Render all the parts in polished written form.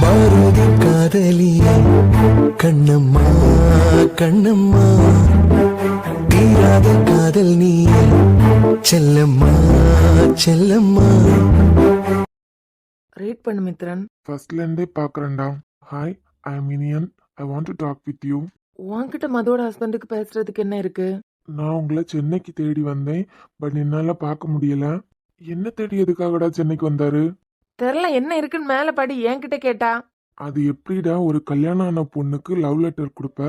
பாரதி காதலியே கண்ணம்மா கண்ணம்மா தீராத காதல் நீ செல்லம்மா செல்லம்மா. ரீட் பண்ணு மித்ரன். ஃபர்ஸ்ட்ல இருந்தே பாக்குறேன்டா. Hi, I am Iniyan. I want to talk with you. உன்கிட்ட மதுவோட ஹஸ்பண்டுக்கு பேசுறதுக்கு என்ன இருக்கு? நான் உங்களை சென்னைக்கு தேடி வந்தேன், பட் என்னால பார்க்க முடியல. என்ன தேடி எதுக்காகடா சென்னைக்கு வந்தாரு? தெரியல, என்ன இருக்குன்னு மேல படி, என்கிட்ட கேட்டா. அது எப்படிடா ஒரு கல்யாணம் ஆன பொண்ணுக்கு லவ் லெட்டர் கொடுப்ப?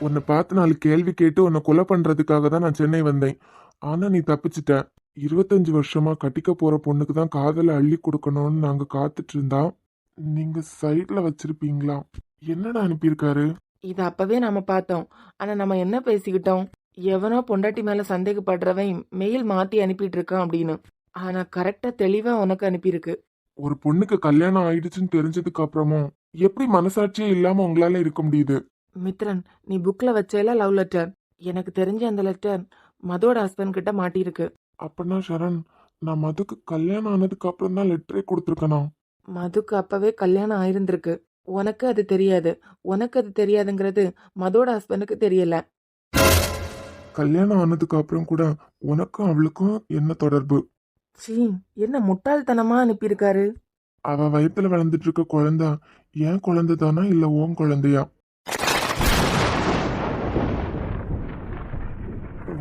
உன்னை பார்த்து 4 கேள்வி கேட்டு உன்னை கொலை பண்றதுக்காக தான் நான் சென்னை வந்தேன். ஆனா நீ தப்பிச்சிட்ட. 25 வருஷமா கட்டிக்க போற பொண்ணுக்கு தான் காதலை அள்ளி கொடுக்கணும்னு நாங்க காத்துட்டு இருந்தா நீங்க சைட்ல வச்சிருப்பீங்களா? என்னடா அனுப்பியிருக்காரு? இது அப்பவே நாம பார்த்தோம். ஆனா நம்ம என்ன பேசிக்கிட்டோம்? எவனோ பொண்டாட்டி மேல சந்தேகப்படுறவன் மெயில் மாத்தி அனுப்பிட்டு இருக்கான் அப்படின்னு. ஆனா கரெக்டா தெளிவா உனக்கு அனுப்பியிருக்கு. ஒரு பொண்ணுக்கு கல்யாணம் ஆயிடுச்சுன்னு தெரிஞ்சதுக்கு அப்புறமும் எப்படி மனசாட்சியே இல்லாம உங்களால இருக்க முடியுது? மித்ரன், நீ புக்ல வச்சேல லவ் லெட்டர், எனக்கு தெரிஞ்ச அந்த லெட்டர் மதுவோட ஹஸ்பண்ட் கிட்ட மாட்டியிருக்கு. அப்படின்னா சரண், நான் மதுக்கு கல்யாணம் ஆனதுக்கு அப்புறம் தான் லெட்டரே கொடுத்துருக்கணும். மதுக்கு அப்பவே கல்யாணம் ஆயிருந்திருக்கு. உனக்கு அது தெரியாது. உனக்கு அது தெரியாதுங்கிறது மதுவோட ஹஸ்பண்டுக்கு தெரியல. கல்யாணம் ஆனதுக்கு அப்புறம் கூட உனக்கும் அவளுக்கும் என்ன தொடர்பு? சீ, என்ன முட்டாள்தனமா அனுப்பியிருக்காரு. அவ வயித்துல வளர்ந்துட்டு இருக்க குழந்தை என் குழந்தை தானா இல்ல உன் குழந்தையா?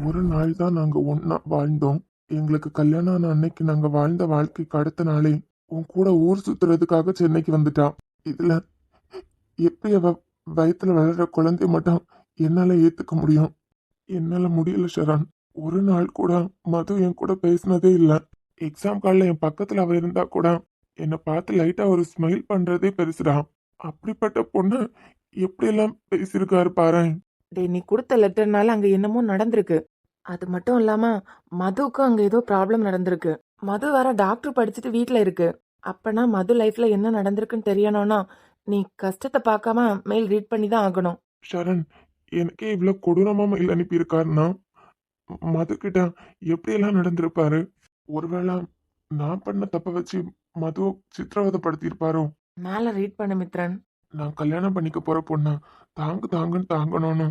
ஒரு நாள் தான் நாங்க ஒன்னா வாழ்ந்தோம். எங்களுக்கு கல்யாணம் ஆன அன்னைக்கு நாங்க வாழ்ந்த வாழ்க்கைக்கு அடுத்த நாளே உன் கூட ஊர் சுத்துறதுக்காக சென்னைக்கு வந்துட்டா. இதுல எப்படி அவ வயித்துல வளர்ற குழந்தைய மட்டும் என்னால ஏத்துக்க முடியும்? என்னால முடியல சரண். ஒரு நாள் கூட மது என் கூட பேசினதே இல்ல. எக்ஸாம் காலில் என் பக்கத்துல அவ இருந்தா கூட என்னை பார்த்து லைட்டா ஒரு ஸ்மைல் பண்றதே பெருசுடா. அப்படிப்பட்ட பொண்ணு எப்படியெல்லாம் பேசியிருக்காரு பாரு. டேய், நீ கொடுத்த லெட்டர்னால அங்க என்னமோ நடந்திருக்கு. அது மட்டும் இல்லாம மதுவுக்கும் அங்க ஏதோ ப்ராப்ளம் நடந்திருக்கு. மது வேற டாக்டர் படிச்சுட்டு வீட்ல இருக்கு. அப்பனா மது லைஃப்ல என்ன நடந்திருக்குன்னு தெரியணும்னா நீ கஷ்டத்தை பார்க்காம மெயில் ரீட் பண்ணி தான் ஆகணும். சரண், எனக்கே இவ்வளவு கொடூரமா மெயில் அனுப்பியிருக்காருன்னா மது கிட்ட எப்படியெல்லாம் நடந்திருப்பாரு? ஒருவேளை நான் பண்ண தப்ப வச்சு மது சித்திரவதைப்படுத்தியிருப்பாரோ? மேல ரீட் பண்ணு மித்ரன். நான் கல்யாணம் பண்ணிக்க போற பொண்ண தாங்குன்னு தாங்கணும்னு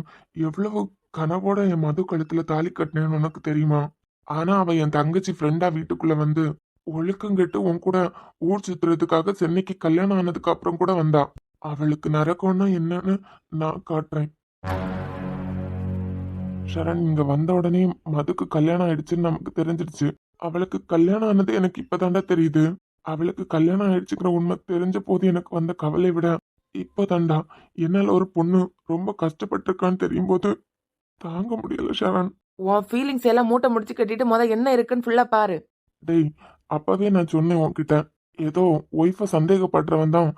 எவ்வளவு கனவோட என் மது கழுத்துல தாலி கட்டினேன்னு உனக்கு தெரியுமா? ஆனா அவ என் தங்கச்சி ஃப்ரெண்டா வீட்டுக்குள்ள வந்து ஒழுக்கம் கெட்டு உன் கூட ஊர் சுத்துறதுக்காக சென்னைக்கு கல்யாணம் ஆனதுக்கு அப்புறம் கூட வந்தா. அவளுக்கு நரக்கம்னா என்னன்னு நான் காட்டுறேன். சரண், இங்க வந்த உடனே மதுக்கு கல்யாணம் ஆயிடுச்சுன்னு நமக்கு தெரிஞ்சிடுச்சு. அவளுக்கு கல்யாணம் ஆனது எனக்கு இப்பதாண்டா தெரியுது. அவளுக்கு கல்யாணம் ஆயிடுச்சுங்கிற உண்மை தெரிஞ்ச போது எனக்கு வந்த கவலை விட இப்பதாண்டா என்னால ஒரு பொண்ணு ரொம்ப கஷ்டப்பட்டு இருக்கான்னு தெரியும் போது தாங்க முடியல சரண். உன் ஃபீலிங்ஸ் எல்லாம் மூட்டை முடிச்சு கட்டிட்டு என்ன இருக்குன்னு ஃபுல்லா பாரு. டேய், அப்பவே நான் சொன்னேன் உன்கிட்ட, ஏதோ ஒய்ஃப சந்தேகப்படுறவன் தான்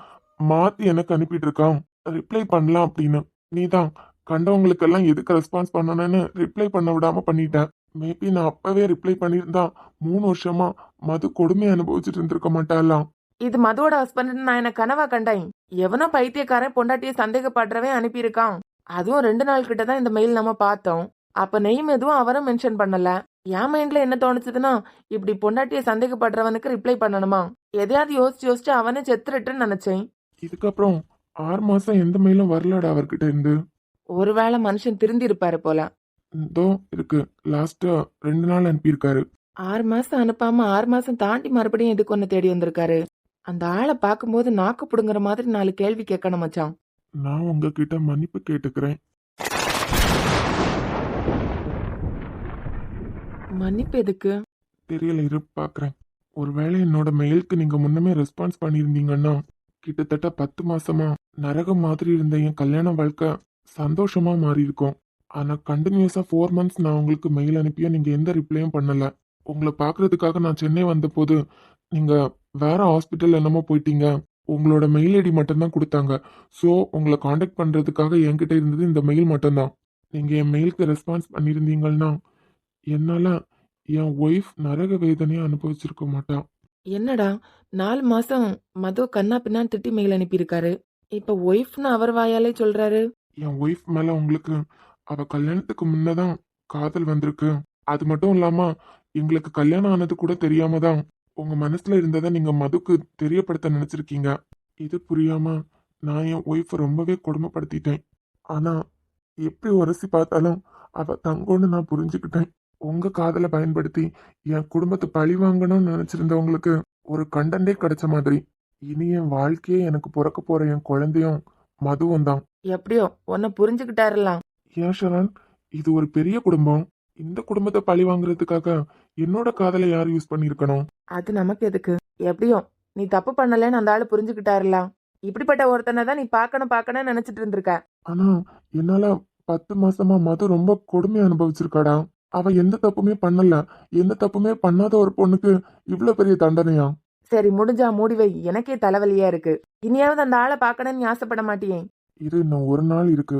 மாத்தி எனக்கு அனுப்பிட்டு இருக்கான், ரிப்ளை பண்ணலாம் அப்படின்னு. நீ தான் கண்டவங்களுக்கெல்லாம் எதுக்கு ரெஸ்பான்ஸ் பண்ணணும்னு ரிப்ளை பண்ண விடாம பண்ணிட்டேன். மேபி நான் அப்பவே ரிப்ளை பண்ணியிருந்தா 3 வருஷமா மது கொடுமை அனுபவிச்சுட்டு இருந்திருக்க மாட்டாலாம். இது மதுவோட ஹஸ்பண்ட் நான் என்ன கனவா கண்டேன். எவனோ பைத்தியக்காரன் பொண்டாட்டியை சந்தேகப்படுறவன் அனுப்பியிருக்கான். அதுவும் 2 நாள் கிட்ட தான் இந்த மெயில் நம்ம பார்த்தோம். அப்ப நெய்ம் எதுவும் அவரும் மென்ஷன் பண்ணல. என் மைண்ட்ல என்ன தோணுச்சுதுன்னா, இப்படி பொண்டாட்டியை சந்தேகப்படுறவனுக்கு ரிப்ளை பண்ணணுமா, எதையாவது யோசிச்சு அவனே செத்துருட்டுன்னு நினைச்சேன். இதுக்கப்புறம் 6 மாசம் எந்த மெயிலும் வரலடா அவர்கிட்ட இருந்து. ஒருவேளை மனுஷன் திருந்தி இருப்பாரு போல. இதோ இருக்கு, லாஸ்டா 2 நாள் அனுப்பியிருக்காரு. 6 மாசம் அனுப்பாம 6 மாசம் தாண்டி மறுபடியும் எதுக்கு ஒன்னு தேடி வந்திருக்காரு? அந்த ஆளை பார்க்கும்போது நாக்கு புடுங்குற மாதிரி 4 கேள்வி கேட்கணும் மச்சான். நான் உங்ககிட்ட மன்னிப்பு கேட்டுக்கிறேன். மன்னிப்பு எதுக்கு? தெரியல, இரு பாக்குறேன். ஒருவேளை என்னோட மெயிலுக்கு நீங்க முன்னமே ரெஸ்பான்ஸ் பண்ணியிருந்தீங்கன்னா கிட்டத்தட்ட 10 மாசமா நரகம் மாதிரி இருந்த என் கல்யாண வாழ்க்கை சந்தோஷமா மாறி இருக்கும். ஆனா கண்டினியூஸா 4 மந்த்ஸ் நான் உங்களுக்கு மெயில் அனுப்பியும் நீங்க எந்த ரிப்ளையும் பண்ணல. உங்களை பாக்குறதுக்காக நான் சென்னை வந்த போது நீங்க வேற ஹாஸ்பிட்டல் என்னமோ போயிட்டீங்க. உங்களோட மெயில் ஐடி மட்டும்தான் கொடுத்தாங்க. ஸோ உங்களை காண்டாக்ட் பண்றதுக்காக என்கிட்ட இருந்தது இந்த மெயில் மட்டும்தான். நீங்க என் மெயிலுக்கு ரெஸ்பான்ஸ் பண்ணியிருந்தீங்கன்னா என்னால என் ஒய்ஃப் நரக வேதனையை அனுபவிச்சிருக்க மாட்டான். என்னடா 4 மாசம் மது கண்ணா பின்னான்னு திட்டி மெயில் அனுப்பியிருக்காரு. இப்ப ஒய்ஃப்னு அவர் வாயாலே சொல்றாரு. என் ஒய்ஃப் மேல உங்களுக்கு அவ கல்யாணத்துக்கு முன்னதான் காதல் வந்திருக்கு. அது மட்டும் இல்லாம எங்களுக்கு கல்யாணம் ஆனது கூட தெரியாம தான் உங்க மனசுல இருந்ததை நீங்க மதுக்கு தெரியப்படுத்த நினைச்சிருக்கீங்க. இது புரியாம நான் என் ஒய்ஃபை ரொம்பவே கொடுமைப்படுத்திட்டேன். ஆனா எப்படி உரசி பார்த்தாலும் அவ தங்கம்னு நான் புரிஞ்சுக்கிட்டேன். உங்க காதலை பயன்படுத்தி என் குடும்பத்தை பழி வாங்கணும்னு நினைச்சிருந்தவங்களுக்கு ஒரு கண்டென்ட்டே கிடைச்ச மாதிரி இனி என் வாழ்க்கையே எனக்கு பிறக்க போற என் குழந்தையும் மதுவும் தான். எப்படியோ உன்னை புரிஞ்சுக்கிட்டாருலாம். ஏன் ஷரண், இது ஒரு பெரிய குடும்பம். இந்த குடும்பத்தை பழி வாங்குறதுக்காக என்னோட காதலை யார் யூஸ் பண்ணியிருக்கணும்? அது நமக்கு எதுக்கு? எப்படியோ நீ தப்பு பண்ணலன்னு அந்த ஆளு புரிஞ்சுக்கிட்டாருலாம். இப்படிப்பட்ட ஒருத்தனை தான் நீ பார்க்கணும்னு நினைச்சிட்டு இருந்திருக்க. ஆனா என்னால 10 மாசமா மது ரொம்ப கொடுமையை அனுபவிச்சிருக்காடா. அவ எந்த தப்புமே பண்ணல. எந்த தப்புமே பண்ணாத ஒரு பொண்ணுக்கு இவ்ளோ பெரிய தண்டனையா? சரி, முடிஞ்சா மூடி வை, எனக்கே தலைவலியா இருக்கு. இனியாவது அந்த ஆளை பார்க்கணும்னு நீ ஆசைப்பட மாட்டியே? இது இன்னும் ஒரு நாள் இருக்கு.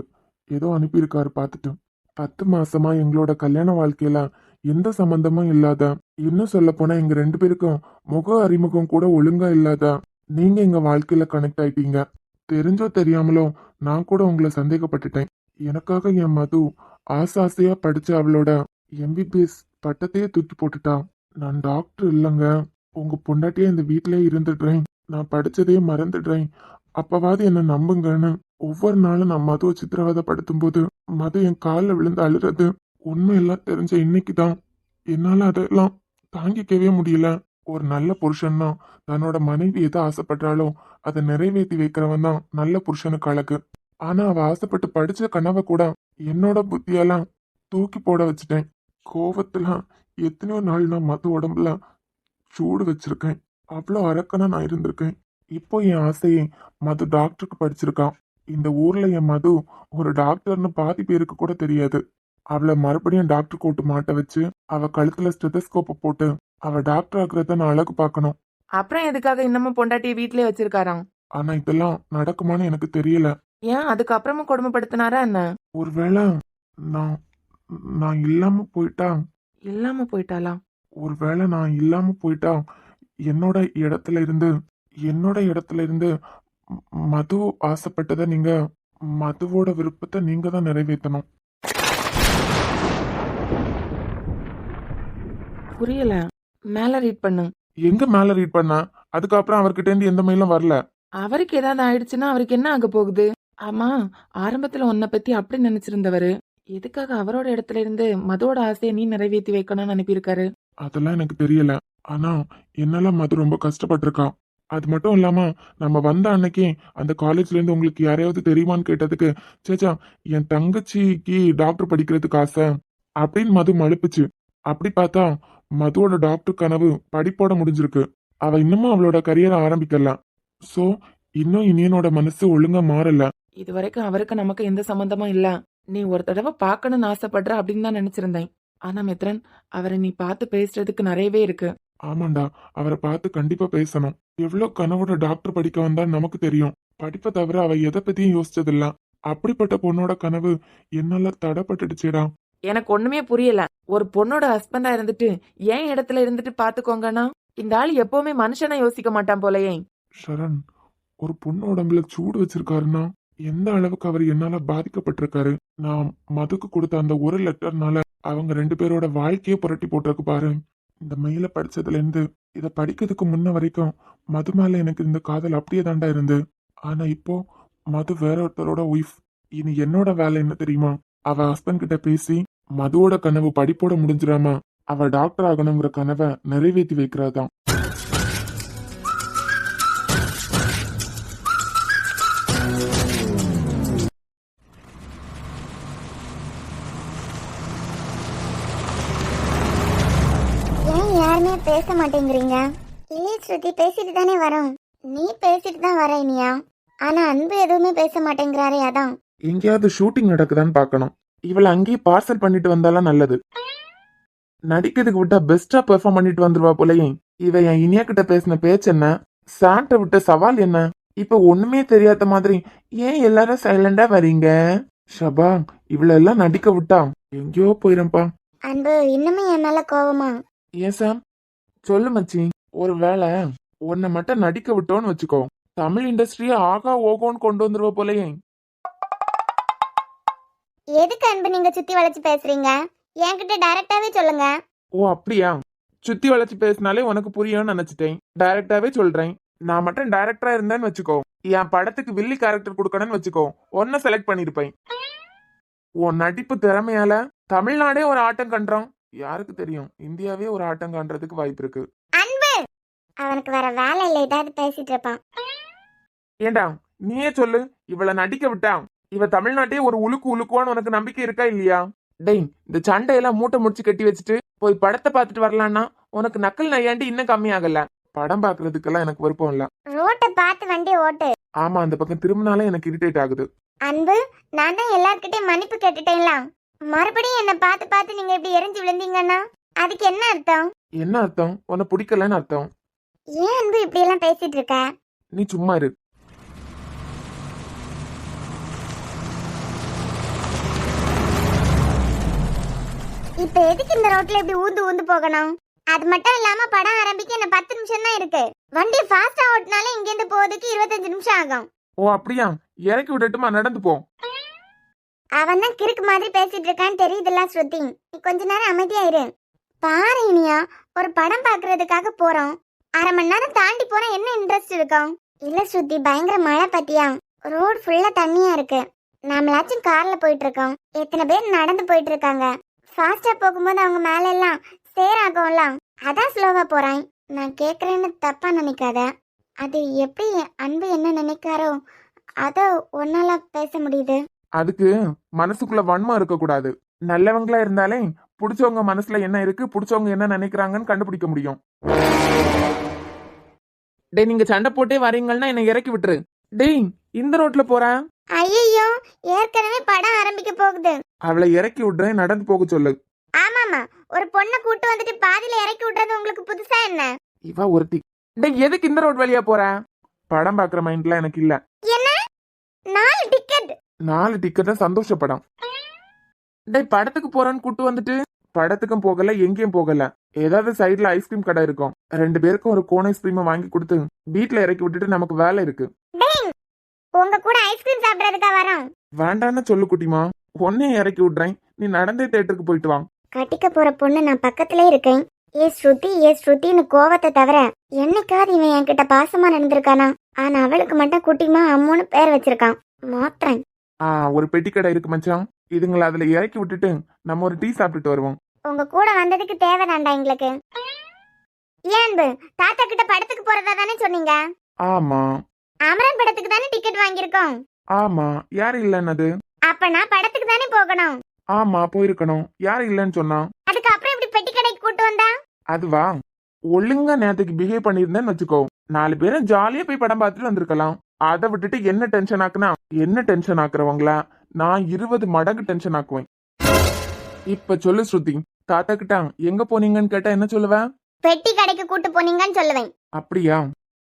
ஏதோ அனுப்பியிருக்காரு பார்த்துட்டு. 10 மாசமா எங்களோட கல்யாண வாழ்க்கையில எந்த சம்பந்தமும் இல்லாத, இன்னும் சொல்ல போனா எங்க 2 பேருக்கும் முக அறிமுகம் கூட ஒழுங்கா இல்லாத நீங்க எங்க வாழ்க்கையில கனெக்ட் ஆயிட்டீங்க. தெரிஞ்சோ தெரியாமலோ நான் கூட உங்களை சந்தேகப்பட்டுட்டேன். எனக்காக என் மது ஆசையா படிச்ச அவளோட எம்பிபிஎஸ் பட்டத்தையே தூக்கி போட்டுட்டா. நான் டாக்டர் இல்லைங்க, உங்க பொண்டாட்டியே இந்த வீட்டிலே இருந்துடுறேன், நான் படிச்சதையே மறந்துடுறேன், அப்பவாது என்ன நம்புங்கன்னு ஒவ்வொரு நாளும் நான் மதுவை சித்திரவதைப்படுத்தும் போது மது என் காலில் விழுந்து அழுறது உண்மையெல்லாம் தெரிஞ்ச இன்னைக்கு தான் என்னால அதெல்லாம் தாங்கிக்கவே முடியல. ஒரு நல்ல புருஷன்னா தன்னோட மனைவி எதை ஆசைப்படுறாளோ அதை நிறைவேற்றி வைக்கிறவன் தான் நல்ல புருஷனுக்கு அழகு. ஆனா அவ ஆசைப்பட்டு படிச்ச கனவை கூட என்னோட புத்தியெல்லாம் தூக்கி போட வச்சுட்டேன். கோவத்துல எத்தனையோ நாள் நான் மது உடம்புல சூடு வச்சிருக்கேன். அவ்வளோ அரக்கனா நான் இருந்திருக்கேன். இப்போ என் ஆசையை மது டாக்டருக்கு படிச்சிருக்கான். இந்த ஊர்ல என் மது ஒரு டாக்டர்னு பாதி பேருக்கு கூட தெரியாது. அவளை மறுபடியும் டாக்டர் கோட்டு மாட்ட வச்சு அவ கழுத்துல ஸ்டெதஸ்கோப்பை போட்டு அவ டாக்டர் ஆக்குறத நான் அழகு பார்க்கணும். அப்புறம் எதுக்காக இன்னமும் பொண்டாட்டியை வீட்லயே வச்சிருக்காராம்? ஆனா இதெல்லாம் நடக்குமான்னு எனக்கு தெரியல. ஏன் அதுக்கப்புறமும் கொடுமைப்படுத்தினாரா என்ன? ஒருவேளை நான் நான் இல்லாம போயிட்டா இல்லாம போயிட்டாளா? ஒருவேளை நான் இல்லாம போயிட்டா என்னோட இடத்துல இருந்து மது ஆசைப்பட்டதை நீங்க, மதுவோட விருப்பத்தை நீங்க தான் நிறைவேற்றணும். புரியல. மேல ரீட் பண்ணு. எங்க மேல ரீட் பண்ண? அதுக்கப்புறம் அவர்கிட்ட இருந்து எந்த மெயிலும் வரல. அவருக்கு ஏதாவது ஆயிடுச்சுன்னா அவருக்கு என்ன ஆக போகுது? ஆமா, ஆரம்பத்துல உன்னை பத்தி அப்படி நினைச்சிருந்தவரு எதுக்காக அவரோட இடத்துல இருந்து மதுவோட ஆசையை நீ நிறைவேற்றி வைக்கணும்னு அனுப்பியிருக்காரு? அதெல்லாம் எனக்கு தெரியல. ஆனா என்னால மது ரொம்ப கஷ்டப்பட்டிருக்கா. அது மட்டும் இல்லாம நம்ம வந்த அன்னைக்கு அந்த காலேஜ்ல இருந்து உங்களுக்கு யாரையாவது தெரியுமான்னு கேட்டதுக்கு, சேச்சா என் தங்கச்சிக்கு டாக்டர் படிக்கிறதுக்கு ஆசை அப்படின்னு மது மழுப்புச்சு. அப்படி பார்த்தா மதுவோட டாக்டர் கனவு படிப்போட முடிஞ்சிருக்கு. அவ இன்னமும் அவளோட கரியரை ஆரம்பிக்கல. சோ இன்னும் இனியனோட மனசு ஒழுங்கா மாறல. இது வரைக்கும் அவருக்கு நமக்கு எந்த சம்பந்தமும் இல்ல. நீ ஒரு தடவை பார்க்கணும்னு ஆசைப்படுற அப்படின்னு தான் நினைச்சிருந்தேன். ஆனா மித்ரன், அவரை நீ பார்த்து பேசுறதுக்கு நிறையவே இருக்கு. ஆமாண்டா, அவரை பார்த்து கண்டிப்பா பேசணும். எவ்வளவு கனவோட டாக்டர் படிக்க வந்தா நமக்கு தெரியும். படிப்பை தவிர அவ எதை பத்தியும் யோசிச்சதில்ல. அப்படிப்பட்ட பொண்ணோட கனவு என்னால தடைப்பட்டுடுச்சேடா. எனக்கு ஒண்ணுமே புரியல. ஒரு பொண்ணோட ஹஸ்பண்டா இருந்துட்டு ஏன் இடத்துல இருந்துட்டு பாத்துக்கோங்கன்னா, இந்த ஆள் எப்பவுமே மனுஷனா யோசிக்க மாட்டான் போலயே. ஷரண், ஒரு பொண்ணு உடம்புல சூடு வச்சிருக்காருன்னா எந்த அளவுக்கு அவர் என்னால பாதிக்கப்பட்டிருக்காரு. நான் மதுக்கு கொடுத்த அந்த ஒரு லெட்டர்னால அவங்க 2 பேரோட வாழ்க்கையே புரட்டி போட்டிருக்கு பாரு. இந்த மெயில படிச்சதுல இருந்து இதை படிக்கிறதுக்கு முன்ன வரைக்கும் மது மேல எனக்கு இந்த காதல் அப்படியே தாண்டா இருந்து. ஆனா இப்போ மது வேற ஒருத்தரோட ஒய்ஃப். இனி என்னோட வேலை என்ன தெரியுமா? அவ ஹஸ்பண்ட் கிட்ட பேசி மதுவோட கனவு படிப்போட முடிஞ்சிடாம அவ டாக்டர் ஆகணுங்கிற கனவை நிறைவேற்றி வைக்கிறாதான். ஏன் யாருமே பேச மாட்டேங்கிறீங்க? இல்லையே ஸ்ருதி, பேசிட்டு தானே வரோம். நீ பேசிட்டு தான் வர இனியா. ஆனா அன்பு எதுவுமே பேச மாட்டேங்கிறாரே, அதான். எங்கேயாவது ஷூட்டிங் நடக்குதான்னு பார்க்கணும். இவளை அங்கேயே பார்சல் பண்ணிட்டு வந்தாலும் நல்லது. நடிக்கிறதுக்கு விட்டா பெஸ்டா பெர்ஃபார்ம் பண்ணிட்டு வந்துருவா போலயே. இவ என் இனியா கிட்ட பேசின பேச்சு என்ன, சாண்ட விட்ட சவால் என்ன, இப்ப ஒண்ணுமே தெரியாத மாதிரி ஏன் எல்லாரும் சைலண்டா வரீங்க? ஷபா, இவளெல்லாம் நடிக்க விட்டா எங்கேயோ போயிரம்பா. அன்பு, இன்னுமே என் மேல கோவமா? ஏன் சாம்? சொல்லு மச்சி. ஒரு வேளை உன்னை மட்டும் நடிக்க விட்டோன்னு வச்சுக்கோ, தமிழ் இண்டஸ்ட்ரியை ஆகா ஓகோன்னு கொண்டு வந்துருவ போலயே. எதுக்கு அன்பு நீங்க சுத்தி வளைச்சு பேசுறீங்க? என்கிட்ட டைரக்டாவே சொல்லுங்க. ஓ அப்படியா? சுத்தி வளைச்சு பேசினாலே உனக்கு புரியும்னு நினைச்சிட்டேன். டைரக்டாவே சொல்றேன். நான் மட்டும் டைரக்டரா இருந்தேன்னு வச்சுக்கோ, என் படத்துக்கு வில்லி கேரக்டர் கொடுக்கணும்னு வச்சுக்கோ, ஒன்ன செலக்ட் பண்ணிருப்பேன். உன் நடிப்பு திறமையால தமிழ்நாடே ஒரு ஆட்டம் கண்டுறோம். யாருக்கு தெரியும், இந்தியாவே ஒரு ஆட்டம் காண்றதுக்கு வாய்ப்பு இருக்கு. அன்பு அவனுக்கு வேற வேலை இல்லை, ஏதாவது பேசிட்டு இருப்பான். ஏண்டா நீயே சொல்லு, இவள நடிக்க விட்டா இவ தமிழ்நாட்டையே ஒரு உழுக்குவான்னு உனக்கு நம்பிக்கை இருக்கா இல்லையா? டேய், இந்த சண்டையெல்லாம் மூட்டை முடிச்சு கட்டி வச்சுட்டு போய் படத்தை பார்த்துட்டு வரலான்னா உனக்கு நக்கல் நையாண்டி இன்னும் கம்மியாகல. படம் பாக்குறதுக்கெல்லாம் எனக்கு விருப்பம் இல்ல. ரோட்டை பார்த்து வண்டி ஓட்டு. ஆமா, அந்த பக்கம் திரும்பினாலே எனக்கு இரிட்டேட் ஆகுது. அன்பு, நான் தான் எல்லார்கிட்டயும் மன்னிப்பு கேட்டுட்டேன்ல, மறுபடியும் என்ன பார்த்து பார்த்து நீங்க இப்படி எரிஞ்சு விழுந்தீங்கன்னா அதுக்கு என்ன அர்த்தம்? என்ன அர்த்தம்? உன்னை பிடிக்கலன்னு அர்த்தம். ஏன் அன்பு இப்படி எல்லாம் பேசிட்டு இருக்க? நீ சும்மா இரு. இப்ப எதுக்கு இந்த ரோட்ல இப்படி ஊந்து ஊந்து போகணும்? அது மட்டும் இல்லாம படம் ஆரம்பிக்க என்ன 10 நிமிஷம் தான் இருக்கு. வண்டி ஃபாஸ்டா ஓட்டினாலே இங்க இருந்து போறதுக்கு 25 நிமிஷம் ஆகும். ஓ அப்படியா? இறக்கி விடட்டுமா? நடந்து போ. அவன் தான் கிறுக்கு மாதிரி பேசிட்டு இருக்கான்னு தெரியுதுல்ல ஸ்ருதி, நீ கொஞ்ச நேரம் அமைதியா இரு. பாரு இனியா, ஒரு படம் பாக்குறதுக்காக போறோம், அரை மணி நேரம் தாண்டி போனா என்ன இன்ட்ரெஸ்ட் இருக்கும்? இல்ல ஸ்ருதி, பயங்கர மழை பத்தியா, ரோடு ஃபுல்லா தண்ணியா இருக்கு. நாமளாச்சும் கார்ல போயிட்டு இருக்கோம், எத்தனை பேர் நடந்து போயிட்டு இருக்காங்க. ஃபாஸ்டா போகும்போது அவங்க மேல எல்லாம் சேராகும்ல, அதான் ஸ்லோவா போறான். நான் கேக்குறேன்னு தப்பா நினைக்காத. அது எப்படி அன்பு என்ன நினைக்காரோ அத ஒன்னால பேச முடியுது. அதுக்கு மனசுக்குள்ள வன்மம் இருக்க கூடாது. நல்லவங்களா இருந்தாலே புடிச்சவங்க மனசுல என்ன இருக்கு, புடிச்சவங்க என்ன நினைக்கிறாங்கன்னு கண்டுபிடிக்க முடியும். டேய், நீங்க சண்டை போட்டே வரீங்கன்னா என்னை இறக்கி விட்டுரு. டேய், இந்த ரோட்ல போறேன். ஐயோ, ஏற்கனவே படம் ஆரம்பிக்க போகுது. அவளை இறக்கி விடுறேன், நடந்து போக சொல்லு. ஆமாமா, ஒரு பொண்ணை கூட்டு வந்துட்டு பாதியில இறக்கி விடுறது உங்களுக்கு புதுசா என்ன? இவ ஒருத்தி. டேய், எதுக்கு இந்த ரோட் வழியா போற? படம் பாக்குற மைண்ட்ல எனக்கு இல்ல. என்ன 4 டிக்கெட்? 4 டிக்கெட் தான் சந்தோஷப்படம். டேய், படத்துக்கு போறேன்னு கூட்டு வந்துட்டு படத்துக்கும் போகல, எங்கேயும் போகல. ஏதாவது சைடுல ஐஸ்கிரீம் கடை இருக்கும், 2 பேருக்கும் ஒரு கோன் ஐஸ்கிரீம் வாங்கி கொடுத்து வீட்டுல இறக்கி விட்டுட்டு நமக்கு வேலை இருக்கு. டேய், உங்க கூட ஐஸ்கிரீம் சாப்பிடுறதுக்கா வரோம்? வேண்டான்னு சொல்லு குட்டிமா, உன்னையும் இறக்கி விடுறேன், நீ நடந்தே தியேட்டருக்கு போயிட்டு வா. கட்டிக்க போற பொண்ணு நான் பக்கத்திலே இருக்கேன். ஏ ஸ்ருதின்னு கோவத்தை தவிர என்னைக்காவது இவன் என்கிட்ட பாசமா நடந்திருக்கானா? ஆனா அவளுக்கு மட்டும் குட்டிமா அம்முன்னு பேர் வச்சிருக்கான். மாத்திரன். ஒரு பெட்டி கடை இருக்கு மச்சான், இதுங்களை அதுல இறக்கி விட்டுட்டு நம்ம ஒரு டீ சாப்பிட்டுட்டு வருவோம். உங்க கூட வந்ததுக்கு தேவைதான்டா எங்களுக்கு. ஏன்பு, தாத்தா கிட்ட படத்துக்கு போறதா தானே சொன்னீங்க? ஆமா. அமரன் படத்துக்கு தானே டிக்கெட் வாங்கியிருக்கோம். ஆமா, யாரு இல்லன்னது? அப்ப நான் படத்துக்கு தானே போகணும். ஆமா, போயிருக்கணும். யாரு இல்லன்னு சொன்னா? அதுக்கு அப்புறம் இப்படி பெட்டி கடைக்கு கூட்டு வந்தா? அதுவா, ஒழுங்கா நேத்துக்கு பிஹேவ் பண்ணிருந்தேன்னு வச்சுக்கோ, 4 பேரும் ஜாலியா போய் படம் பார்த்துட்டு வந்திருக்கலாம். அதை விட்டுட்டு என்ன டென்ஷன் ஆக்குனா, என்ன டென்ஷன் ஆக்குறவங்களா நான் 20 மடங்கு டென்ஷன் ஆக்குவேன். இப்ப சொல்லு ஸ்ருதி, தாத்தா கிட்ட எங்க போனீங்கன்னு கேட்டா என்ன சொல்லுவேன்? பெட்டி கடைக்கு கூட்டு போனீங்கன்னு சொல்லுவேன். அப்படியா?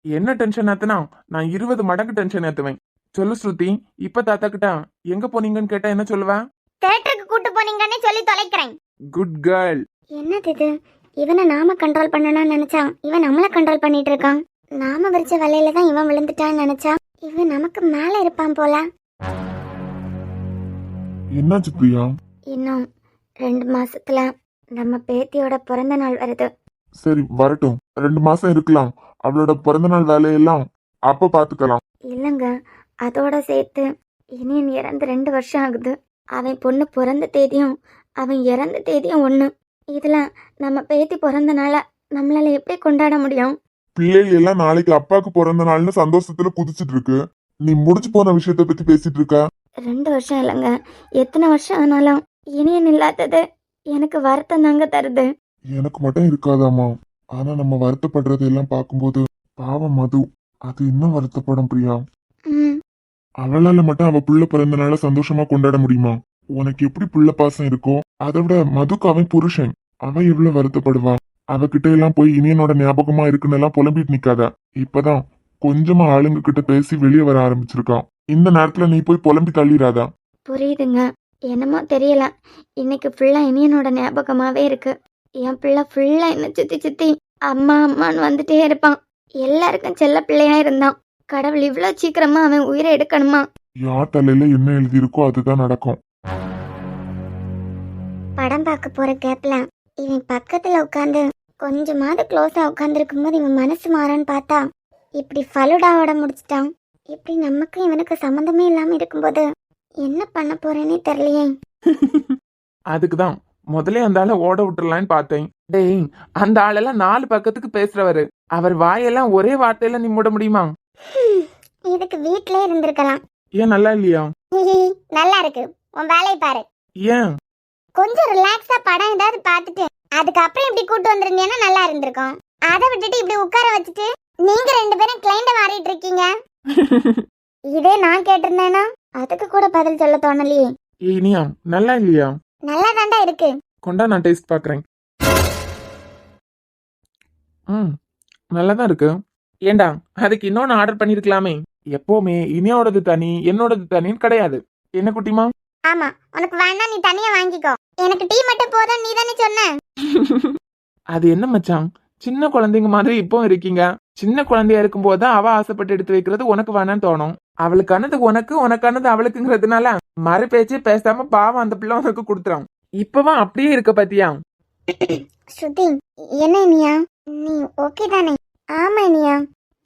என்ன டென்ஷன் ஆத்துனா நான் 20 மடங்கு டென்ஷன் ஏத்துவேன். சொல்லு ஸ்ருதி, இப்ப தாத்தா கிட்ட எங்க போனீங்கன்னு கேட்டா என்ன சொல்லுவேன்? தியேட்டருக்கு கூட்டு போனீங்கன்னு சொல்லி தொலைக்கிறேன். Good girl. என்னது இது? இவனை நாம கண்ட்ரோல் பண்ணணும்னு நினைச்சா இவன் நம்மள கண்ட்ரோல் பண்ணிட்டு இருக்கான். நாம விரிச்ச வலையில தான் இவன் விழுந்துட்டான்னு நினைச்சா இவன் நமக்கு மேல இருப்பான் போல. என்னாச்சு பிரியா? இன்னும் 2 மாசத்துல நம்ம பேத்தியோட பிறந்த நாள் வருது. சரி வரட்டும், 2 மாசம் இருக்கலாம். அவளோட பிறந்த நாள் வேலையெல்லாம் அப்ப பாத்துக்கலாம். இல்லங்க, அதோட சேர்த்து இனியன் இறந்து 2 வருஷம் ஆகுது. அவன் பொண்ணு பிறந்த தேதியும் அவன் இறந்த தேதியும் ஒண்ணு. இதுல நம்ம பேத்தி பிறந்த நாள நம்மளால எப்படி கொண்டாட முடியும்? பிள்ளைகள் எல்லாம் நாளைக்கு அப்பாக்கு பிறந்த நாள்னு சந்தோஷத்துல குதிச்சிட்டு இருக்கு. நீ முடிச்சு போன விஷயத்த பத்தி பேசிட்டு இருக்க. 2 வருஷம் இல்லைங்க, எத்தனை வருஷம் ஆனாலும் இனியன் இல்லாதது எனக்கு வருத்தம் தாங்க தருது. எனக்கு மட்டும் இருக்காதாமா, ஆனா நம்ம வருத்தப்படுறது எல்லாம் பார்க்கும்போது பாவம் மது, அது இன்னும் வருத்தப்படும் பிரியா. அவளால மட்டும் அவ புள்ள பிறந்த நாள சந்தோஷமா கொண்டாட முடியுமா? உனக்கு எப்படி புள்ள பாசம் இருக்கோ அதை விட மதுக்கு அவன் புருஷன், அவன் எவ்வளவு வருத்தப்படுவா. அவகிட்ட எல்லாம் போய் இனியனோட ஞாபகமா இருக்குன்னு எல்லாம் புலம்பிட்டு நிக்காத. இப்பதான் கொஞ்சமா ஆளுங்க கிட்ட பேசி வெளியே வர ஆரம்பிச்சிருக்கான். இந்த நேரத்துல நீ போய் புலம்பி தள்ளிடாதா. புரியுதுங்க, என்னமோ தெரியல, இன்னைக்கு ஃபுல்லா இனியனோட ஞாபகமாவே இருக்கு. என் பிள்ளை ஃபுல்லா என்ன சுத்தி சுத்தி அம்மா அம்மான்னு வந்துட்டே இருப்பான். எல்லாருக்கும் செல்ல பிள்ளையா இருந்தான். கடவுள் இவ்வளவு சீக்கிரமா அவன் உயிரை எடுக்கணுமா? யார் தலையில என்ன எழுதி இருக்கோ அதுதான் நடக்கும். படம் பார்க்க போற கேப்ல இவன் பக்கத்துல உட்காந்து கொஞ்சமாவது க்ளோஸா உட்காந்துருக்கும் போது இவன் மனசு மாறான்னு பார்த்தா இப்படி ஃபலுடாவோட முடிச்சிட்டான். இப்படி நமக்கும் இவனுக்கு சம்மந்தமே இல்லாம இருக்கும்போது என்ன பண்ண போறேனே தெரியலையே. அதுக்குதான் முதல்ல அந்த ஆளை ஓட விட்டுறலான்னு பார்த்தேன். டேய், அந்த ஆளெல்லாம் 4 பக்கத்துக்கு பேசுறவரு. அவர் வாயெல்லாம் ஒரே வார்த்தையில நீ மூட முடியுமா? இதுக்கு வீட்லயே இருந்திருக்கலாம். ஏன் நல்லா இல்லையா? நல்லா இருக்கு, உன் வேலையை பாரு. ஏன்? கொஞ்சம் ரிலாக்ஸா படம் ஏதாவது பார்த்துட்டு அதுக்கப்புறம் இப்படி கூட்டு வந்திருந்தீங்கன்னா நல்லா இருந்திருக்கும். அதை விட்டுட்டு இப்படி உட்கார வச்சுட்டு நீங்க 2 பேரும் கிளைண்ட மாறிட்டு இருக்கீங்க. இதே நான் கேட்டிருந்தேனா அதுக்கு கூட பதில் சொல்ல தோணலையே. இனியா நல்லா இல்லையா? நல்லா தாண்டா இருக்கு. கொண்டா, நான் டேஸ்ட் பாக்குறேன். நல்லா தான் இருக்கு. ஏண்டா, அதுக்கு இன்னொன்னு ஆர்டர் பண்ணிருக்கலாமே. எப்பவுமே இனியாவோடது தனி என்னோடது தனின்னு கிடையாது. என்ன குட்டிமா? ஆமா, உனக்கு வேணா நீ தனியா வாங்கிக்கோ. எனக்கு டீ மட்டும் போதும், நீ தானே சொன்ன. அது என்ன மச்சான், சின்ன குழந்தைங்க மாதிரி இப்போ இருக்கீங்க. சின்ன குழந்தையா இருக்கும் போதுதான் அவ ஆசைப்பட்டு எடுத்து வைக்கிறது உனக்கு வேணான்னு தோணும். அவளுக்கானது உனக்கு, உனக்கானது அவளுக்குங்கிறதுனால மறு பேச்சே பேசாம பாவம் அந்த பிள்ளை உனக்கு கொடுத்துரும். இப்பவும் அப்படியே இருக்க பாத்தியா? ஸ்ருதி, என்ன இனியா, நீ ஓகே தானே? ஆமா இனியா.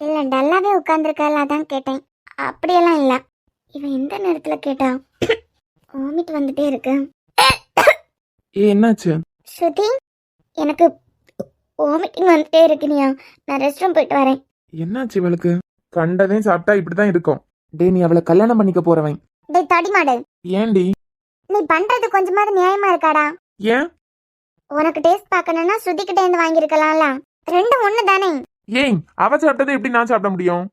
இல்ல டல்லாவே உட்கார்ந்துருக்கால, அதான் கேட்டேன். அப்படியெல்லாம் இல்ல. இவன் எந்த நேரத்துல கேட்டா? வாமிட் வந்துட்டே இருக்கு. என்னாச்சு? ஸ்ருதி, எனக்கு வாமிட்டிங் வந்துட்டே இருக்குனியா. நான் ரெஸ்ட் ரூம் போயிட்டு வரேன். என்னாச்சு இவளுக்கு? கண்டதையும் சாப்பிட்டா இப்படிதான் இருக்கும். டே, நீ அவளை கல்யாணம் பண்ணிக்க போறவன். டேய் தடிமாடு, ஏண்டி? நீ பண்றது கொஞ்சமாவது நியாயமா இருக்காடா? ஏன்? உனக்கு டேஸ்ட் பார்க்கணும்னா ஸ்ருதி கிட்ட இருந்து வாங்கியிருக்கலாம்ல. ரெண்டும் ஒண்ணு தானே. ஏய், அவ சாப்பிட்டதை எப்படி நான் சாப்பிட முடியும்?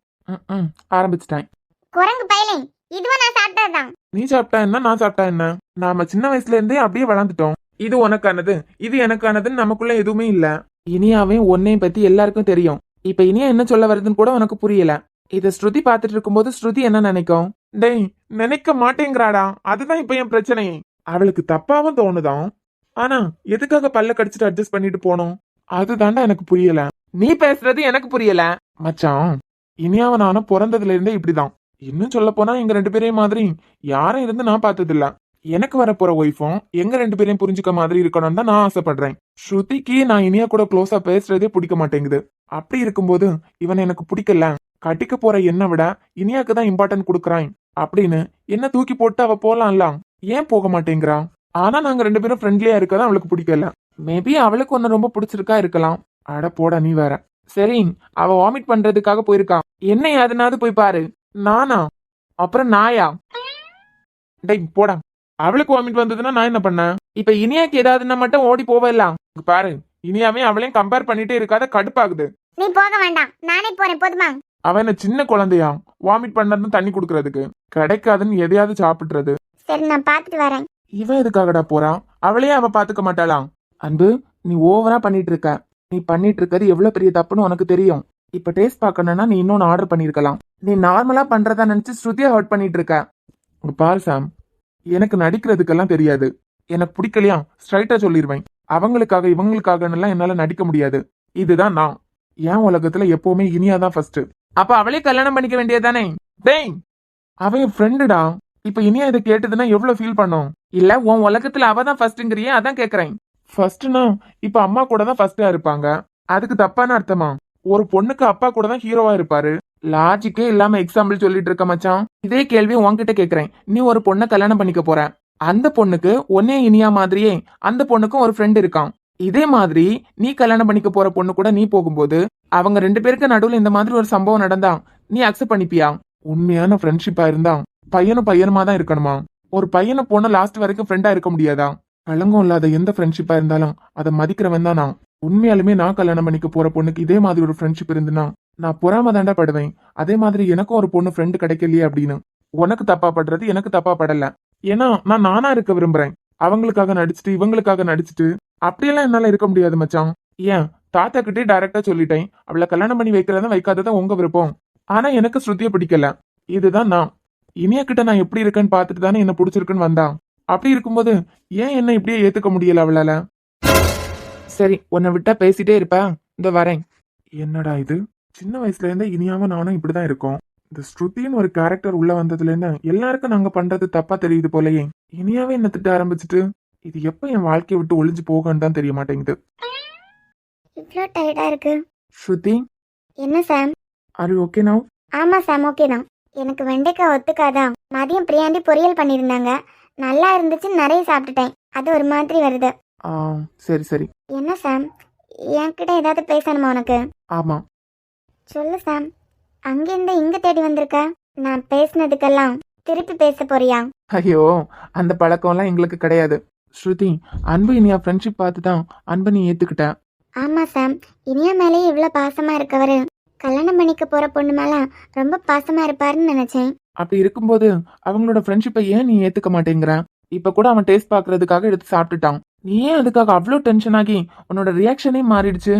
ஆரம்பிச்சிட்டேன். குரங்கு பயலே, இதுவும் நான் சாப்பிட்டதுதான். நீ சாப்பிட்டா என்ன, நான் சாப்பிட்டா என்ன? நாம சின்ன வயசுல இருந்தே அப்படியே வளர்ந்துட்டோம். இது உனக்கானது, இது எனக்கானதுன்னு நமக்குள்ள எதுவுமே இல்ல. இனியாவே உன்னையும் பத்தி எல்லாருக்கும் தெரியும். இப்ப இனியா என்ன சொல்ல வருதுன்னு கூட உனக்கு புரியல. இத ஸ்ருதி பாத்துட்டு இருக்கும்போது ஸ்ருதி என்ன நினைக்கும்? டேய், நினைக்க மாட்டேங்கிறாடா. அதுதான் இப்ப என் பிரச்சனை. அவளுக்கு தப்பாவும் தோணுதான். ஆனா எதுக்காக பல்ல கடிச்சிட்டு அட்ஜஸ்ட் பண்ணிட்டு போனோம்? அதுதான்டா எனக்கு புரியல. நீ பேசுறது எனக்கு புரியல மச்சான். இனியாவ நானும் பிறந்ததுல இருந்தே இப்படிதான். இன்னும் சொல்ல போனா எங்க 2 பேரையும் மாதிரி யாரும் இருந்து நான் பார்த்தது இல்ல. எனக்கு வரப்போற ஒய்ஃபும் எங்க 2 பேரையும் புரிஞ்சுக்க மாதிரி இருக்கணும் தான் நான் ஆசைப்படுறேன். ஸ்ருதிக்கு நான் இனியா கூட க்ளோஸா பேசுறதே பிடிக்க மாட்டேங்குது. அப்படி இருக்கும்போது இவன் எனக்கு பிடிக்கல, கட்டிக்க போற என்ன விட இனியாக்கு தான் இம்பார்ட்டன்ட் கொடுக்குறான் அப்படின்னு என்ன தூக்கி போட்டு அவ போலாம்ல. ஏன் போக மாட்டேங்கிறா? ஆனா நாங்க 2 பேரும் ஃப்ரெண்ட்லியா இருக்கதான் அவளுக்கு பிடிக்கல. மேபி அவளுக்கு ஒன்னு ரொம்ப பிடிச்சிருக்கா இருக்கலாம். அட போடா நீ வேற. சரி, அவ வாமிட் பண்றதுக்காக போயிருக்கா. என்ன யாருனாவது போய் பாரு. நானா? அப்புறம் நாயா? டேய் போடா. அவளுக்கு வாமிட் வந்ததுன்னா நான் என்ன பண்ண? இப்ப இனியாக்கு ஏதாவதுன்னா மட்டும் ஓடி போவலாம். பாரு, இனியாவே அவளையும் கம்பேர் பண்ணிட்டே இருக்காத, கடுப்பாகுது. நீ போக வேண்டாம், நானே போறேன், போதுமா? அவன சின்ன குழந்தையா வாமிட் பண்ணதுன்னு தண்ணி குடுக்கறதுக்கு? கிடைக்காதுன்னு எதையாவது சாப்பிடுறது. சரி, நான் பாத்துட்டு வரேன். இவ எதுக்காகடா போறா? அவளையே அவ பாத்துக்க மாட்டாளாம். அன்பு, நீ ஓவரா பண்ணிட்டு இருக்க. நீ பண்ணிட்டு இருக்கிறது எவ்வளவு பெரிய தப்புன்னு உனக்கு தெரியும். இப்ப டேஸ்ட் பார்க்கணும்னா நீ இன்னொன்னு ஆர்டர் பண்ணிருக்கலாம். நீ நார்மலா பண்றதா நினைச்சு ஸ்ருதியா ஹர்ட் பண்ணிட்டு இருக்க. பாரு சாம், எனக்கு நடிக்கிறதுக்கெல்லாம் தெரியாது. எனக்கு பிடிக்கலையா ஸ்ட்ரைட்டா சொல்லிடுவேன். அவங்களுக்காக இவங்களுக்காக எல்லாம் என்னால நடிக்க முடியாது. இதுதான் நான். என் உலகத்துல எப்பவுமே இனியாதான் ஃபர்ஸ்ட். அப்ப அவளே கல்யாணம் பண்ணிக்க வேண்டியதானே? டேய், அவன் ஃப்ரெண்டுடா. இப்ப இனியா இதை கேட்டதுன்னா எவ்வளவு ஃபீல் பண்ணும்? இல்ல உன் உலகத்துல அவதான் ஃபர்ஸ்ட்ங்கறியே, அதான் கேக்குறேன். ஃபர்ஸ்ட்னா இப்ப அம்மா கூட தான் ஃபர்ஸ்டா இருப்பாங்க. அதுக்கு தப்பான அர்த்தமா? ஒரு பொண்ணுக்கு அப்பா கூட தான் ஹீரோவா இருப்பாரு. லாஜிக்கே இல்லாம எக்ஸாம்பிள் சொல்லிட்டு இருக்க மச்சான். இதே கேள்வி உன்கிட்ட கேக்குறேன். நீ ஒரு பொண்ணை கல்யாணம் பண்ணிக்க போற. அந்த பொண்ணுக்கு ஒன்னே இனியா மாதிரியே அந்த பொண்ணுக்கும் ஒரு ஃப்ரெண்ட் இருக்கான். இதே மாதிரி நீ கல்யாணம் பண்ணிக்க போற பொண்ணு கூட நீ போகும்போது அவங்க 2 பேருக்கு நடுவுல இந்த மாதிரி ஒரு சம்பவம் நடந்தா நீ அக்செப்ட் பண்ணிப்பியா? உண்மையான ஃப்ரெண்ட்ஷிப்பா இருந்தா பையனும் பையனுமா தான் இருக்கணுமா? ஒரு பையனை பொண்ணு லாஸ்ட் வரைக்கும் ஃப்ரெண்டா இருக்க முடியாதா? கலங்கம் இல்லாத எந்த ஃப்ரெண்ட்ஷிப்பா இருந்தாலும் அதை மதிக்கிறவன் தான் நான். உண்மையாலுமே நான் கல்யாணம் பண்ணிக்க போற பொண்ணுக்கு இதே மாதிரி ஒரு ஃப்ரெண்ட்ஷிப் இருந்துன்னா நான் பொறாம தாண்டா படுவேன். அதே மாதிரி எனக்கும் ஒரு பொண்ணு ஃப்ரெண்டு கிடைக்கலையே அப்படின்னு உனக்கு தப்பா படுறது எனக்கு தப்பா படல. ஏன்னா நான் நானா இருக்க விரும்புறேன். அவங்களுக்காக நடிச்சுட்டு இவங்களுக்காக நடிச்சுட்டு அப்படியெல்லாம் என்னால இருக்க முடியாது மச்சான். ஏன் தாத்தா கிட்டே டைரக்டா சொல்லிட்டேன், அவளை கல்யாணம் பண்ணி வைக்கிறதா வைக்காததான் உங்க விருப்பம். ஆனா எனக்கு ஸ்ருதிய பிடிக்கல. இதுதான் நான். இனியா கிட்ட நான் எப்படி இருக்கேன்னு பாத்துட்டு தானே என்ன பிடிச்சிருக்குன்னு வந்தா. அப்படி இருக்கும்போது ஏன் என்ன இப்படியே ஏத்துக்க முடியல அவளால? சரி, உன்னை விட்டா பேசிட்டே இருப்பா. இந்த வரேன். என்னடா இது, சின்ன வயசுல இருந்தே இனியாவும் நானும் இப்படிதான் இருக்கோம். இந்த ஸ்ருதின்னு ஒரு கேரக்டர் உள்ள வந்ததுல இருந்து எல்லாருக்கும் நாங்க பண்றது தப்பா தெரியுது போலயே. இனியாவே என்ன திட்ட ஆரம்பிச்சுட்டு இது எப்ப என் வாழ்க்கையை விட்டு ஒளிஞ்சு போகன்னு தான் தெரிய மாட்டேங்குது. இவ்ளோ டயர்டா இருக்கு. ஸ்ருதி, என்ன Sam? Are you okay now? ஆமா சாம், ஓகே தான். எனக்கு வெண்டைக்காய் ஒத்துக்காதா. மதியம் பிரியாண்டி பொரியல் பண்ணியிருந்தாங்க, நல்லா இருந்துச்சு, நிறைய சாப்பிட்டுட்டேன். அது ஒரு மாதிரி வருது. ஆ சரி சரி. என்ன சாம், என்கிட்ட ஏதாவது பேசணுமா உனக்கு? ஆமா. சொல்லு சாம், அங்கேருந்து இங்க தேடி வந்திருக்க. நான் பேசினதுக்கெல்லாம் திருப்பி பேச போறியா? ஐயோ, அந்த பழக்கம்லாம் எங்களுக்கு கிடையாது. ஸ்ருதி, அன்பு இனியா ஃப்ரெண்ட்ஷிப் பார்த்து தான் அன்பை நீ ஏத்துக்கிட்ட. ஆமா சாம், இனியா மேலேயே இவ்வளோ பாசமா இருக்கவரு கல்யாணம் பண்ணிக்க போற பொண்ணு மேல ரொம்ப பாசமா இருப்பாருன்னு நினைச்சேன். அப்படி இருக்கும்போது அவங்களோட ஃப்ரெண்ட்ஷிப்பை ஏன் நீ ஏத்துக்க மாட்டேங்கிற? இப்ப கூட அவன் டேஸ்ட் பாக்குறதுக்காக எடுத்து சாப்பிட்டுட்டான். நீ ஏன் அதுக்காக அவ்வளோ டென்ஷன் ஆகி உன்னோட ரியாக்ஷனே மாறிடுச்சு?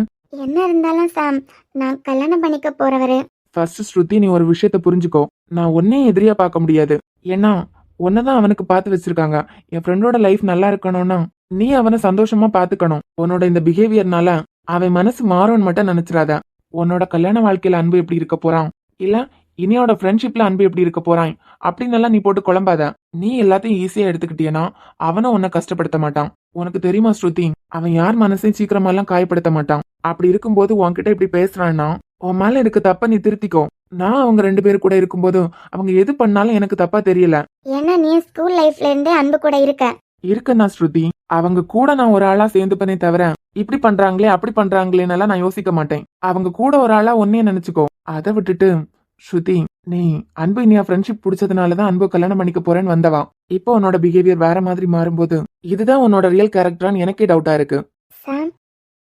என்ன இருந்தாலும் சாம், நான் கல்யாணம் பண்ணிக்க போறவரு. ஃபர்ஸ்ட் ஸ்ருதி, நீ ஒரு விஷயத்த புரிஞ்சுக்கோ. நான் ஒன்னே எதிரியா பார்க்க முடியாது. ஏன்னா உன்னதான் அவனுக்கு பார்த்து வச்சிருக்காங்க. என் ஃப்ரெண்டோட லைஃப் நல்லா இருக்கணும்னா நீ அவனை சந்தோஷமா பாத்துக்கணும். உன்னோட இந்த பிஹேவியர்னால அவன் மனசு மாறும்னு மட்டும் நினைச்சிடாத. உன்னோட கல்யாண வாழ்க்கையில அன்பு எப்படி இருக்க போறான், இல்ல இனியோட ஃப்ரெண்ட்ஷிப்ல அன்பு எப்படி இருக்க போறான் அப்படின்னு எல்லாம் நீ போட்டு குழம்பாத. நீ எல்லாத்தையும் ஈஸியா எடுத்துக்கிட்டியனா அவனும் உன்னை கஷ்டப்படுத்த மாட்டான். உனக்கு தெரியுமா ஸ்ருதி, அவன் யார் மனசையும் சீக்கிரமா எல்லாம் காயப்படுத்த மாட்டான். அப்படி இருக்கும்போது உன்கிட்ட இப்படி பேசுறான்னா உன் மேல இருக்க தப்ப நீ திருத்திக்கோ. நான் அவங்க 2 பேரும் கூட இருக்கும்போது அவங்க எது பண்ணாலும் எனக்கு தப்பா தெரியல. ஏன்னா நீ ஸ்கூல் லைஃப்ல இருந்தே அன்பு கூட இருக்க. இருக்கண்ணா ஸ்ருதி, அவங்க கூட நான் ஒரு ஆளா சேர்ந்துப்பனே தவிர இப்படி பண்றாங்களே அப்படி பண்றாங்களேன்னு எல்லாம் நான் யோசிக்க மாட்டேன். அவங்க கூட ஒரு ஆளா ஒன்னே நினைச்சுக்கோ. அதை விட்டுட்டு ஸ்ருதி, நீ அன்பு இனியா ஃப்ரெண்ட்ஷிப் பிடிச்சதுனாலதான் அன்பு கல்யாணம் பண்ணிக்க போறேன்னு வந்தவா. இப்போ உன்னோட பிஹேவியர் வேற மாதிரி மாறும்போது இதுதான் உன்னோட ரியல் கேரக்டரான்னு எனக்கே டவுட்டா இருக்கு. சாம்,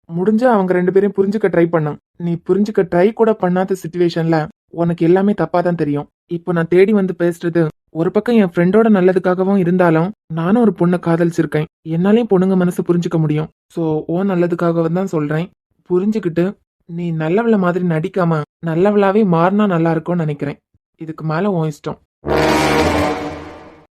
முடிஞ்சா அவங்க 2 பேரையும் புரிஞ்சுக்க ட்ரை பண்ணு. நீ புரிஞ்சுக்க ட்ரை கூட பண்ணாத சிச்சுவேஷன்ல உனக்கு எல்லாமே தப்பா தான் தெரியும். இப்போ நான் தேடி வந்து பேசுறது ஒரு பக்கம் என் ஃப்ரெண்டோட நல்லதுக்காகவும் இருந்தாலும் நானும் ஒரு பொண்ணை காதலிச்சிருக்கேன். என்னாலையும் பொண்ணுங்க மனசு புரிஞ்சுக்க முடியும். ஸோ ஓ நல்லதுக்காகவும் தான் சொல்றேன். புரிஞ்சுக்கிட்டு நீ நல்லவள மாதிரி நடிக்காம நல்லவளாவே மாறினா நல்லா இருக்கும்னு நினைக்கிறேன். இதுக்கு மேல உன் இஷ்டம்.